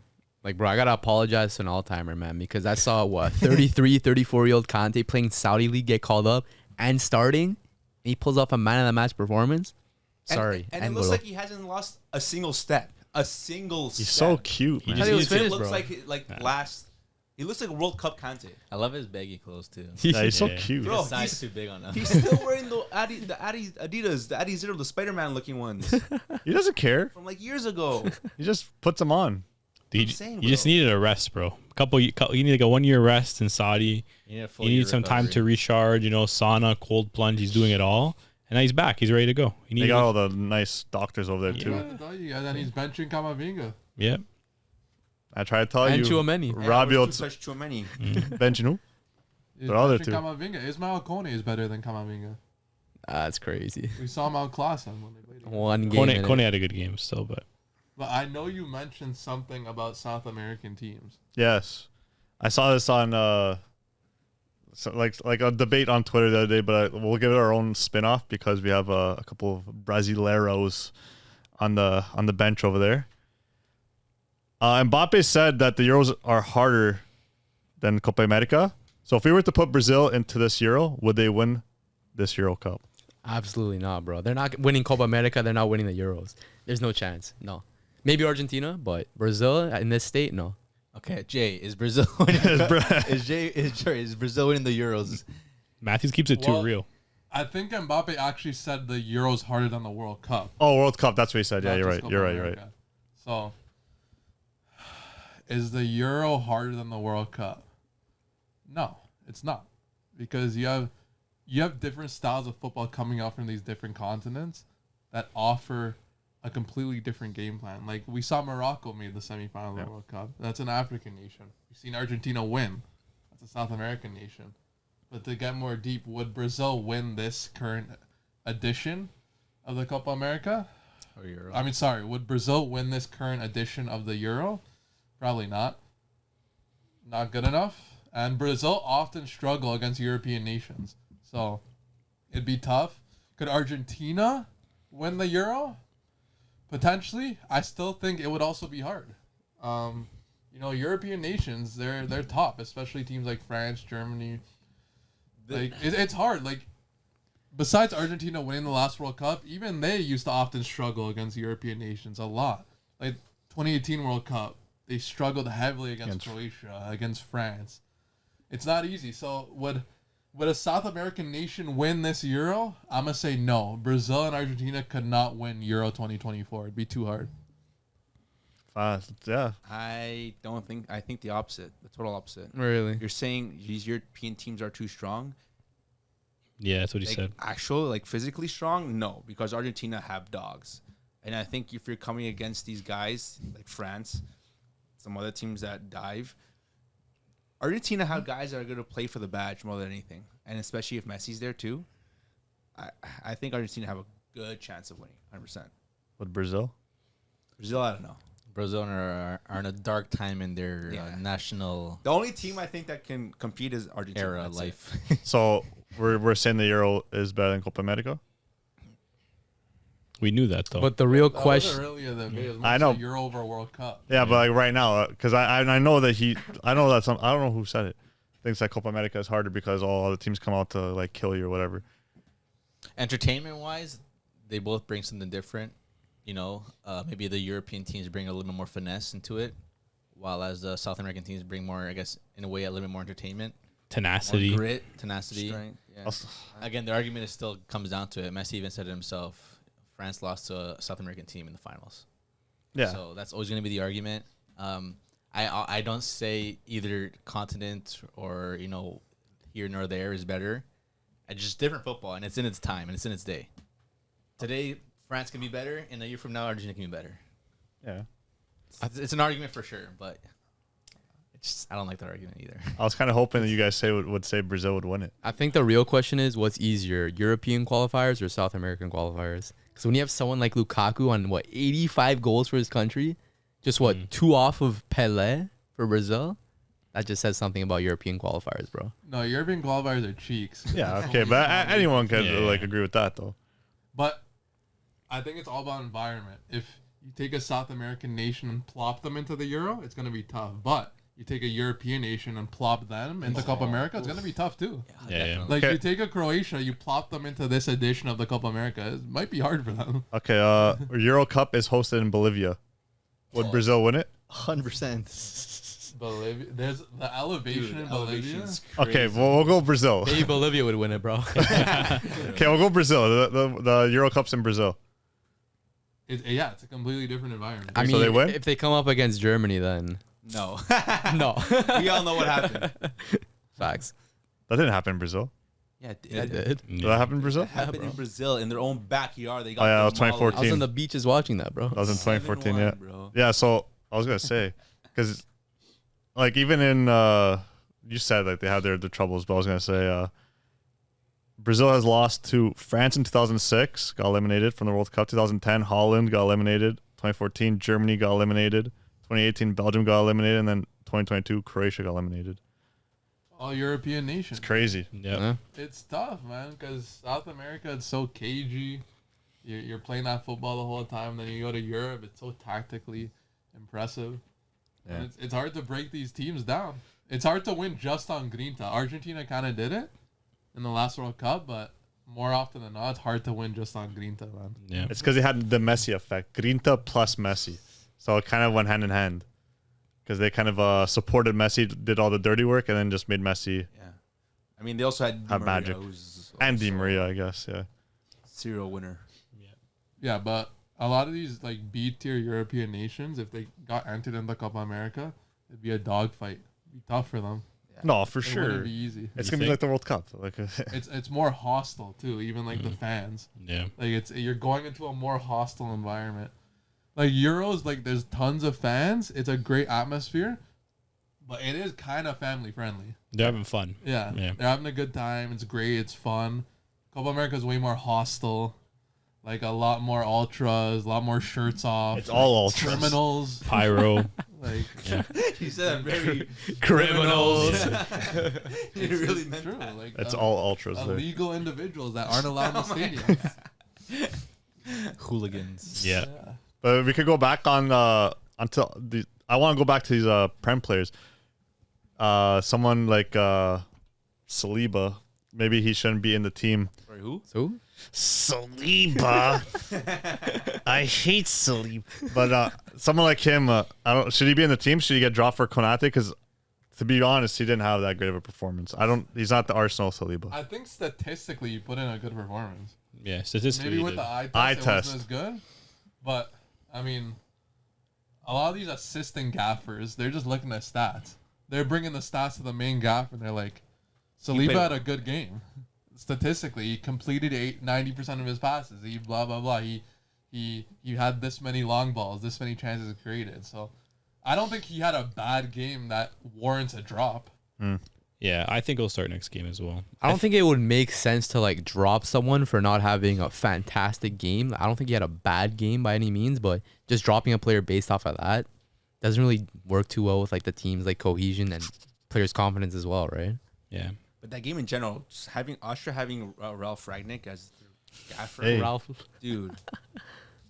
Like, bro, I got to apologize to an all-timer, man, because I saw, 33, 34-year-old Conte playing Saudi League get called up and starting, and he pulls off a man-of-the-match performance. Sorry. And it looks like he hasn't lost a single step. A single step. He's so cute, man. just he was needs to- finished, looks bro. like last. He looks like a World Cup Kante. I love his baggy clothes too. Yeah, he's so Yeah. cute. Bro, His size he's- too big on him. He's still wearing the Adidas, the Adi Zero, the Spider-Man looking ones He doesn't care. from like years ago. He just puts them on. Dude, saying, you just bro. needed a rest, bro. You need like a 1 year rest in Saudi. You need a full You year need some time to recovery. recharge. Sauna, cold plunge. He's doing it all, and now he's back. He's ready to go. He They needed, got all the nice doctors over there You too. know what to tell you guys, and he's benching Camavinga. yeah. I try to tell And you, Tchouameni. Rabiot, Touch Tchouameni. Benchinu. He's The other benching two. Camavinga. Ismail Kone is better than Camavinga. That's crazy. We saw him outclass him when they played. Together. One game. in it. Kone had a good game still, but But I know you mentioned something about South American teams. Yes, I saw this on like a debate on Twitter the other day, but we'll give it our own spin-off because we have a couple of Brasileiros on the bench over there. Mbappe said that the Euros are harder than Copa America. So if we were to put Brazil into this Euro, would they win this Euro Cup? Absolutely not, bro. They're not winning Copa America. They're not winning the Euros. There's no chance. No. Maybe Argentina, but Brazil in this state, no. Okay, Jay, is Brazil winning? Is Brazil winning the Euros? Matthews keeps it Well, too real. I think Mbappe actually said the Euro's harder than the World Cup. Oh, World Cup. That's what he said. Yeah, not you're just right. Copa You're right. America. So, is the Euro harder than the World Cup? No, it's not, because you have different styles of football coming out from these different continents that offer a completely different game plan. Like we saw Morocco made the semifinal of the World Cup. That's an African nation. We've seen Argentina win. That's a South American nation. But to get more deep, would Brazil win this current edition of the Copa America? Or Euro? I mean, sorry, would Brazil win this current edition of the Euro? Probably not. Not good enough. And Brazil often struggle against European nations. So it'd be tough. Could Argentina win the Euro? Potentially. I still think it would also be hard. European nations, they're top, especially teams like France, Germany. Like it's hard. Like besides Argentina winning the last World Cup, even they used to often struggle against European nations a lot. Like 2018 World Cup, they struggled heavily against Croatia, against France. It's not easy. So would a South American nation win this Euro? I'm gonna say no. Brazil and Argentina could not win Euro 2024. It'd be too hard. Yeah. I don't think. I think the opposite. The total opposite. Really? You're saying these European teams are too strong. Yeah, that's what he Like, said. actually, like physically strong, no, because Argentina have dogs, and I think if you're coming against these guys like France, some other teams that dive, Argentina have guys that are going to play for the badge more than anything, and especially if Messi's there too. I think Argentina have a good chance of winning, 100%. With Brazil? Brazil, I don't know. Brazil are in a dark time in their Yeah. national The only team I think that can compete is Argentina. era That's it. life. So we're saying the Euro is better than Copa America? We knew that though. But the real That question, wasn't really a debate as much I know. as a Euro over World Cup. Yeah, but like right now, because I know that I don't know who said it. Thinks that Copa America is harder because all the teams come out to like kill you or whatever. Entertainment wise, they both bring something different. Maybe the European teams bring a little bit more finesse into it, while as the South American teams bring more, I guess, in a way, a little bit more entertainment, tenacity. More grit, tenacity. strength. Yeah. Also- Again, the argument is still comes down to it. Messi even said it himself. France lost to a South American team in the finals. Yeah. So that's always going to be the argument. I don't say either continent or here nor there is better. It's just different football, and it's in its time and it's in its day. Today, France can be better, and a year from now, Argentina can be better. Yeah. It's an argument for sure, but I don't like that argument either. I was kind of hoping that you guys would say Brazil would win it. I think the real question is what's easier, European qualifiers or South American qualifiers? Because when you have someone like Lukaku on 85 goals for his country, just 2 off of Pelé for Brazil, that just says something about European qualifiers, bro. No, European qualifiers are cheeks. Yeah, okay, but anyone could Yeah. agree with that though. But I think it's all about environment. If you take a South American nation and plop them into the Euro, it's going to be tough. But you take a European nation and plop them into Copa America, it's going to be tough too. Yeah. Like Okay. you take a Croatia, you plop them into this edition of the Copa America, it might be hard for them. Okay, Euro Cup is hosted in Bolivia. Would Brazil win it? 100%. Bolivia, there's the elevation in Bolivia. Okay, well, we'll go Brazil. Maybe Bolivia would win it, bro. Okay, we'll go Brazil. The Euro Cup's in Brazil. It's a completely different environment. I So mean, they win? if they come up against Germany, then No. no. We all know what happened. Facts. That didn't happen in Brazil. Yeah, it That did. did. Did that happen in Brazil? It happened in Brazil in their own backyard. They got Oh, yeah, it was them all 2014. I was on the beaches watching that, bro. That was in 2014, yeah. 7-1, bro. Yeah, so I was going to say, because like even in, you said like they had their troubles, but I was going to say, Brazil has lost to France in 2006, got eliminated from the World Cup. 2010, Holland got eliminated. 2014, Germany got eliminated. 2018, Belgium got eliminated. And then 2022, Croatia got eliminated. All European nations. It's crazy. Yeah. Yeah. It's tough, man, because South America, it's so cagey. You're playing that football the whole time. Then you go to Europe, it's so tactically impressive. Yeah. And it's hard to break these teams down. It's hard to win just on Grinta. Argentina kind of did it in the last World Cup, but more often than not, it's hard to win just on Grinta, man. Yeah. It's because they had the Messi effect. Grinta plus Messi. So it kind of went hand in hand. Because they kind of supported Messi, did all the dirty work, and then just made Messi Yeah. I mean, they also had Di have Maria, magic. who's And Di also Maria, I guess, yeah. serial winner. Yeah, but a lot of these like B-tier European nations, if they got entered in the Copa America, it'd be a dogfight. It'd be tough for them. No, for It sure. wouldn't be easy. It's You going to be think? like the World Cup. Like, It's more hostile too, even like the fans. Yeah. Like you're going into a more hostile environment. Like Euros, like there's tons of fans. It's a great atmosphere, but it is kind of family friendly. They're having fun. Yeah, Yeah. they're having a good time. It's great. It's fun. Copa America is way more hostile. Like a lot more ultras, a lot more shirts off. it's all ultras. criminals. Pyro. Like He said that very Criminals. he really meant true. that. Like It's all ultras there. illegal individuals that aren't allowed in the stadiums. Hooligans. Yeah. But we could go back on until the. I want to go back to these Prem players. Someone like Saliba, maybe he shouldn't be in the team. Sorry, who? So Saliba, I hate Saliba. But someone like him, I don't. Should he be in the team? Should he get dropped for Konate? Because to be honest, he didn't have that great of a performance. He's not the Arsenal Saliba. I think statistically, you put in a good performance. Yeah, statistically. Maybe he with did. the eye test, it wasn't as good. But, I mean, a lot of these assistant gaffers, they're just looking at stats. They're bringing the stats to the main gaffer, and they're like, Saliba had a good game. Statistically, he completed 90% of his passes. He blah, blah, blah. He had this many long balls, this many chances created. So, I don't think he had a bad game that warrants a drop. Yeah, I think he'll start next game as well. I don't think it would make sense to like drop someone for not having a fantastic game. I don't think he had a bad game by any means, but just dropping a player based off of that doesn't really work too well with like the team's like cohesion and players' confidence as well, right? Yeah. But that game in general, just having Austria having Ralph Ragnick as their gaffer, Hey. Ralph. dude.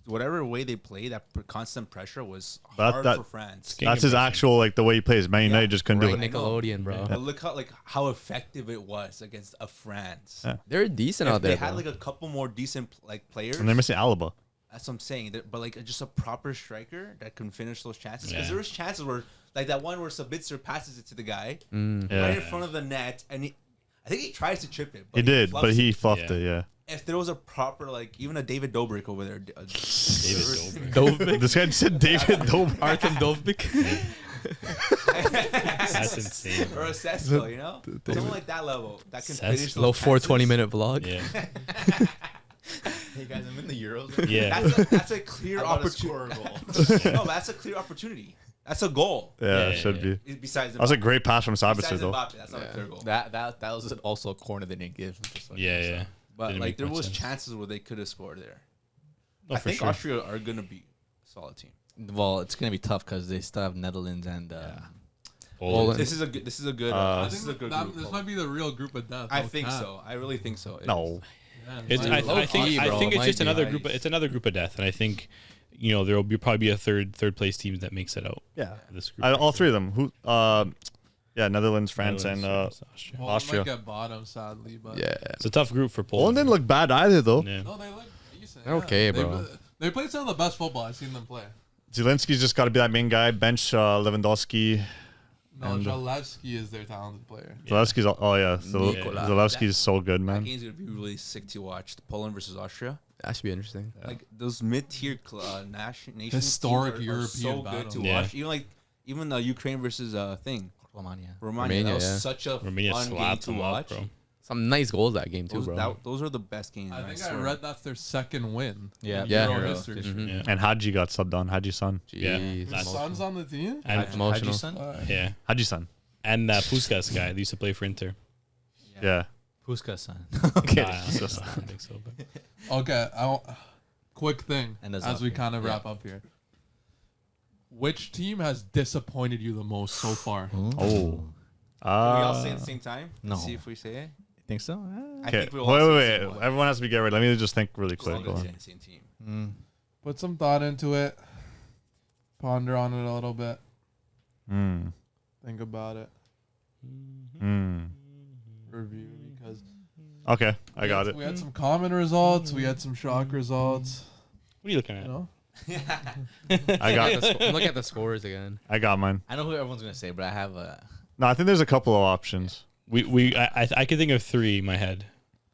Whatever way they play, that constant pressure was That- hard that- for France. Game That's his impression. actual like the way he plays. Man United just couldn't do Right, it. Nickelodeon, bro. But look how effective it was against a France. Yeah. They're decent If out there. they had bro. like a couple more decent like players, And they're missing Alaba. that's what I'm saying. But like just a proper striker that can finish those chances. Because Yeah. there was chances where like that one where Sabitzer passes it to the guy Mm. Yeah. right in front of the net, and I think he tries to chip it. But He did, but fluffs he it. fluffed Yeah. it. Yeah. If there was a proper like even a David Dobrik over there, David Dobrik. This guy said David Dobrik. Artem Dovbik. That's insane. or a Sesko, you know, someone like that level that can finish those Low 4 chances. 20-minute vlog. Yeah. Hey guys, I'm in the Euros. Yeah. That's a clear I gotta opportunity. score a goal. No, that's a clear opportunity. That's a goal. Yeah, Yeah, it should yeah. be. Besides That was a Mbappe. great pass from Sabitzer Besides though. Mbappe, that's not a clear goal. That was also a corner they didn't give. Just like Yeah, you yeah. said. But Didn't like make there much was sense. chances where they could have scored there. Oh, I for think sure. Austria are gonna be a solid team. Well, it's gonna be tough because they still have Netherlands and Poland. This is a good. This is a good. I this is a think good that, group. this might be the real group of death. I no think cap. so. I really think so. No. Yeah, It's, might I, be. I think Low-key, I bro, think it it's might just be. another group. It's another group of death, and I think there'll probably be a third place team that makes it out. Yeah. This group. All three of them. Who? Yeah, Netherlands, France, and Netherlands, France, Austria. Poland Austria. might get bottom, sadly, but Yeah. It's a tough group for Poland Poland. didn't look bad either though. Yeah. no, they look decent. They're okay, They- bro. They played some of the best football I've seen them play. Zelensky's just got to be that main guy. Bench Lewandowski. No, And- Zalewski is their talented player. Zelensky's. Oh yeah, Nicola. Zelensky's so good, That man. game's gonna be really sick to watch. Poland versus Austria. That should be interesting. Like those mid-tier nations, Historic teams are so European good to battle. Yeah. watch. Even the Ukraine versus Romania. Romania. That was yeah. such a Romania fun game slapped to them watch. up, bro. Some nice goals that game too, bro. Those are the best games. I think I swear. read that's their second win. Yeah. in Yeah. Euro Euro history. history. Yeah. And Haji got subbed on. Haji's son. Yeah. Jeez. That's- Son's on the team. And Emotional. Son? yeah, Haji's son. and Puskas guy that used to play for Inter. Yeah. Puskas son. Okay, I don't think so. But Okay, quick thing And that's as up we here. kind of Yeah. wrap up here. Which team has disappointed you the most so far? Oh. Can we all say it at the same time? no. See if we say it. Think so? I Okay. think we Wait, all say the wait, same wait. one. Everyone has to be get ready. Let me just think really Just all quick. gonna Go say on. the same team. Put some thought into it. Ponder on it a little bit. Mm. Think about it. Mm. Review because Okay, I got it. We had some common results. We had some shock results. what are you looking at? You know, I got Look at the scores again. I got mine. I know who everyone's gonna say, but I have a. No, I think there's a couple of options. I can think of three in my head.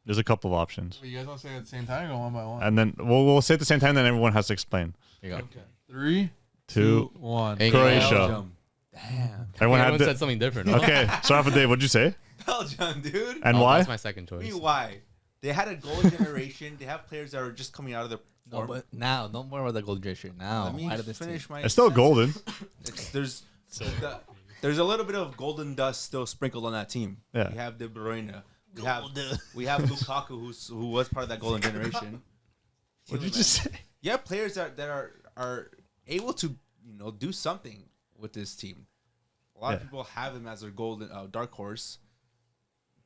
There's a couple of options. you guys want to say it at the same time or go one by one? And then we'll say at the same time, then everyone has to explain. Here you go. Okay. 3, 2. 2, 1. Hey, Croatia. Belgium. Damn. Everyone had Everyone to, said something different. no? Okay, start off with Dave. What'd you say? Belgium, dude. And Oh, why? That's my second I choice. mean, why? They had a golden generation. They have players that are just coming out of their No, form. but now, don't worry about the golden gesture. Now, Let me why did this finish my. It's still sentence. golden. There's a little bit of golden dust still sprinkled on that team. Yeah. We have De Bruyne. We have Lukaku, who was part of that golden generation. What'd you just say? You have players that are able to do something with this team. A lot of Yeah. people have them as their golden dark horse.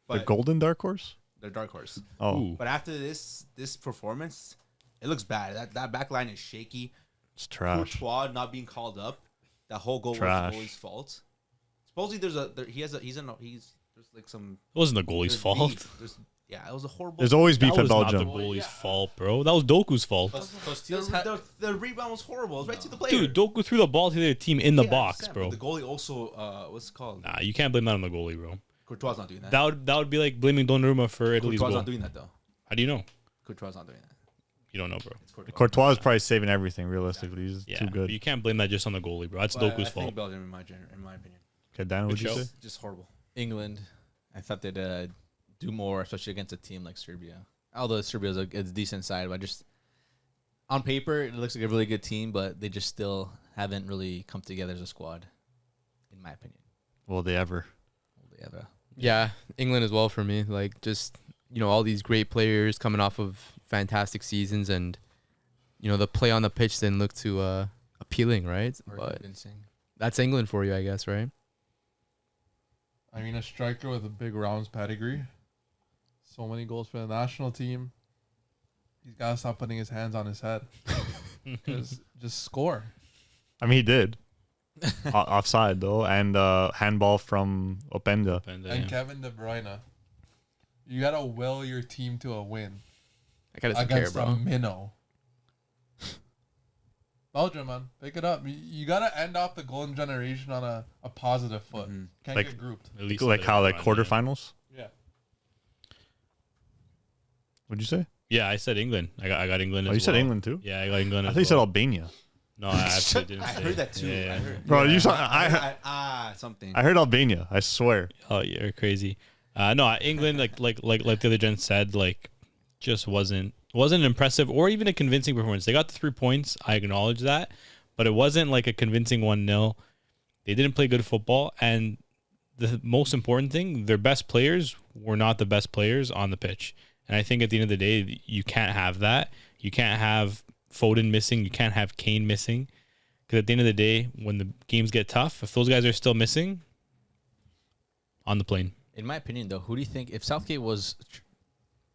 The But golden dark horse? their dark horse. Oh, Ooh. But after this performance, it looks bad. That back line is shaky. it's trash. Courtois not being called up. that whole goal Trash. was the goalie's fault. Supposedly there's like some. It wasn't the goalie's there's fault. beef. It was a horrible. There's always beef That in was not the Belgium. goalie's fault, bro. That was Doku's fault. The rebound was horrible. It was right to the player. Dude, Doku threw the ball to the team in the Yeah, I box, understand, bro. but the goalie also, what's it called? Nah, you can't blame that on the goalie, bro. Courtois not doing that. That would be like blaming Donnarumma for Italy's Courtois goal. not doing that though. How do you know? Courtois not doing that. You don't know, bro. It's Courtois. Courtois is probably saving everything. Realistically, he's Yeah, too but good. you can't blame that just on the goalie, bro. That's But Doku's I fault. think Belgium, in my opinion, Okay, Dan, what'd you show. say? just horrible. England. I thought they'd do more, especially against a team like Serbia. Although Serbia is a decent side, but just on paper it looks like a really good team, but they just still haven't really come together as a squad, in my opinion. Will they ever? They have a Yeah, England as well for me. Like, just, all these great players coming off of fantastic seasons, and, the play on the pitch didn't look too appealing, right? or But convincing. that's England for you, I guess, right? I mean, a striker with a big rounds pedigree. So many goals for the national team. He's got to stop putting his hands on his head. Just score. I mean, he did. Offside though, and handball from Openda. And Kevin De Bruyne. You got to will your team to a win I gotta take care, against a bro. minnow. Belgium, man. Pick it up. You got to end off the golden generation on a positive foot. Mhm. Can't Like- get grouped. At least Like how, like yeah. quarterfinals? Yeah. What'd you say? Yeah, I said England. I got England. Oh, as you said well. England too. Yeah, I got England. I as thought you said well. Albania. No, I actually didn't. I say heard it. that too. Yeah, yeah. I heard. Bro, you saw I Something. heard Albania. I swear. Oh, you're crazy. No, England, like the other gent said, like, just wasn't impressive or even a convincing performance. They got the 3 points. I acknowledge that, but it wasn't like a convincing 1-0. They didn't play good football, and the most important thing, their best players were not the best players on the pitch. And I think at the end of the day, you can't have that. You can't have Foden missing. You can't have Kane missing. Because at the end of the day, when the games get tough, if those guys are still missing, on the plane. In my opinion, though, who do you think, if Southgate was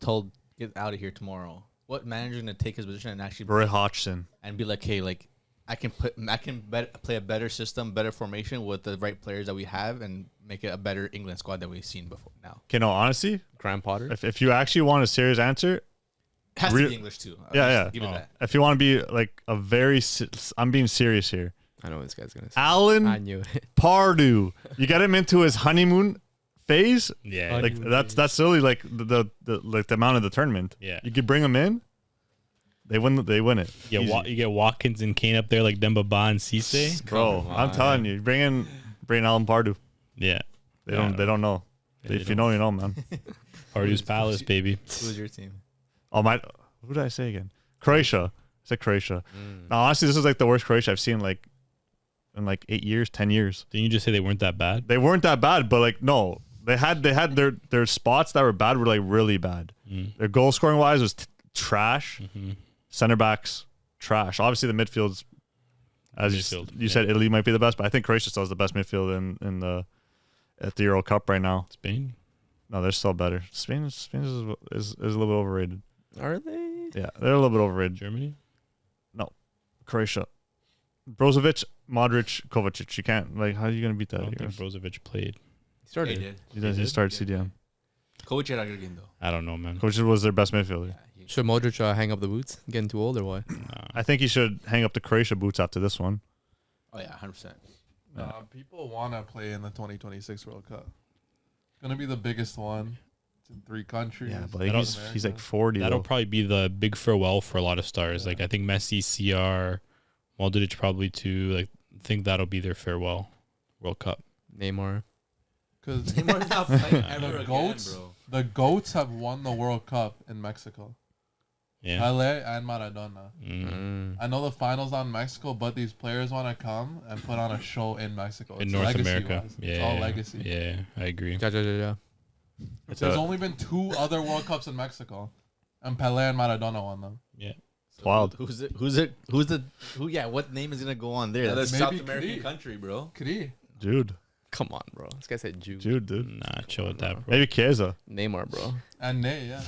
told get out of here tomorrow, what manager is going to take his position and actually Roy Hodgson. and be like, hey, like I can play a better system, better formation with the right players that we have, and make it a better England squad that we've seen before now. Okay, no, honestly, Graham Potter. if you actually want a serious answer, It has to Real- be English too. Yeah, yeah. Give it that. if you want to be like a very, I'm being serious here. I know what this guy's gonna say. Alan I knew it. Pardew. You get him into his honeymoon phase. Yeah. Like that's really like the like the amount of the tournament. Yeah. You could bring him in. They win it. Yeah, Easy. you get Watkins and Kane up there like Demba Ba and Cisse. Bro, Come I'm on. telling you, bring Alan Pardew. Yeah. They don't know. They If you know, you know, man. Pardew's Palace, baby. Who's your team? Oh my, who did I say again? Croatia. I said Croatia. Now, honestly, this is like the worst Croatia I've seen like in like 8 years, 10 years. Didn't you just say they weren't that bad? They weren't that bad, but like no, they had their spots that were bad were like really bad. Their goal scoring wise was trash. Center backs trash. Obviously the midfield's as Midfield, you said, Italy might be the best, but I think Croatia still has the best midfield at the Euro Cup right now. Spain? No, they're still better. Spain is a little bit overrated. Are they? Yeah, they're a little bit overrated. Germany? Croatia, Brozovic, Modric, Kovacic. You can't how are you gonna beat I that? don't think Brozovic played. He started. He did. He does. He started CDM. Coach era again though. I don't know, man. Kovacic was their best midfielder. Should Modric hang up the boots? Getting too old or what? I think he should hang up the Croatia boots after this one. Oh yeah, 100%. People want to play in the 2026 World Cup. It's going to be the biggest one. It's in 3 countries. Yeah, but That'll- he's like 40. That'll though. probably be the big farewell for a lot of stars. Like I think Messi, CR, Modric probably too. Like I think that'll be their farewell World Cup. Neymar. Because Neymar's not playing ever the again, goats, bro. the goats have won the World Cup in Mexico. Yeah. Pele and Maradona. Mm. I know the finals on Mexico, but these players want to come and put on a show in Mexico. In It's North legacy America. wise. Yeah. It's all legacy. Yeah, I agree. Yeah. There's only been 2 other World Cups in Mexico, and Pele and Maradona won them. Yeah. It's wild. Yeah, what name is gonna go on there? Yeah, That's that's South maybe American Cree. country, bro. Kri. Jude. Come on, bro. This guy said Jude. Dude. Nah, chill with that, bro. Maybe Chiesa. Neymar, bro. And Ney, yeah.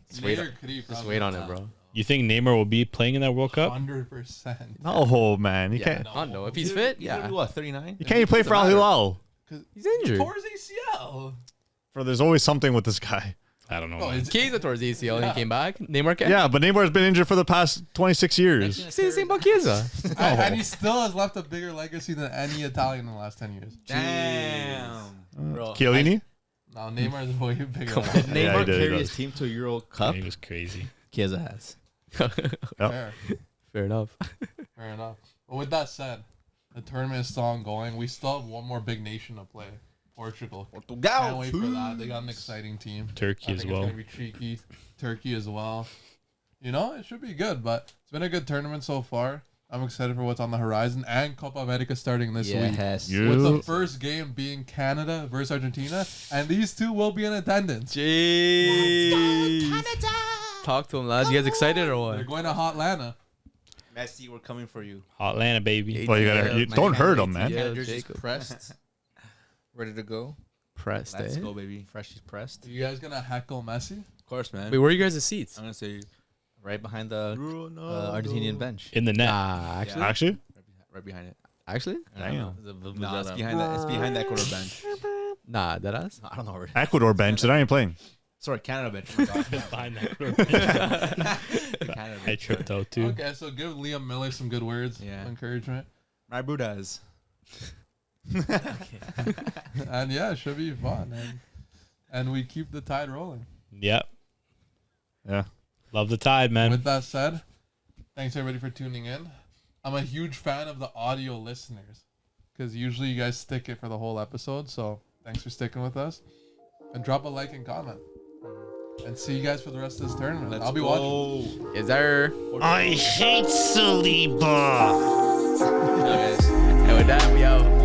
Just wait, Ney or Kri, just probably. wait on it, bro. You think Neymar will be playing in that World Cup? 100%. No, man. You can't. I don't know if he's fit. He's gonna Yeah, be what, 39? You can't even play for Al Hilal. he's injured. Tore his ACL. Bro, there's always something with this guy. I don't know. Oh, man. it's Chiesa towards the ACL and Yeah. he came back. Neymar can't. Yeah, but Neymar's been injured for the past 26 years. Say the same about Chiesa. and he still has left a bigger legacy than any Italian in the last 10 years. Damn. Bro, Chiellini? No, Neymar is way bigger. Come than on. that. Neymar Yeah, he did, he carry does. his team to a Euro Cup. He was crazy. Chiesa has. Fair. Fair enough. Fair enough. But with that said, the tournament is still ongoing. We still have one more big nation to play. Portugal. Can't wait for that. They got an exciting team. Turkey I as think well. It's gonna be cheeky. Turkey as well. You know, it should be good, but it's been a good tournament so far. I'm excited for what's on the horizon and Copa America starting this week. Yes. You- With the first game being Canada versus Argentina, and these two will be in attendance. Jeez. Talk to him, lads. You guys excited or They're what? going to Hotlanta. Messi, we're coming for you. Atlanta, baby. Well, you don't hurt him, man. Yeah, Jersey's Jacob. pressed. Ready to go. Pressed, Let's eh? go, baby. Fresh is pressed. Are you guys gonna heckle Messi? Of course, man. Wait, where are you guys' seats? I'm gonna say Right behind the Argentinian bench. In the net. Nah, actually. Actually? right behind it. Actually? Damn. No, it's behind that. It's behind that quarter bench. Nah, that ass. I don't know. Where Ecuador bench. They're not even playing. Sorry, Canada bench. Oh my God. Behind that. Canada I bench. tripped out too. Okay, so give Liam Miller some good words Yeah. of encouragement. My Buddhas. And yeah, it should be fun. And we keep the tide rolling. Yep. Yeah. Love the tide, man. With that said, thanks everybody for tuning in. I'm a huge fan of the audio listeners because usually you guys stick it for the whole episode. So thanks for sticking with us. And drop a like and comment. And see you guys for the rest of this tournament. I'll be watching. Is there? I hate Saliba. And with that, we out.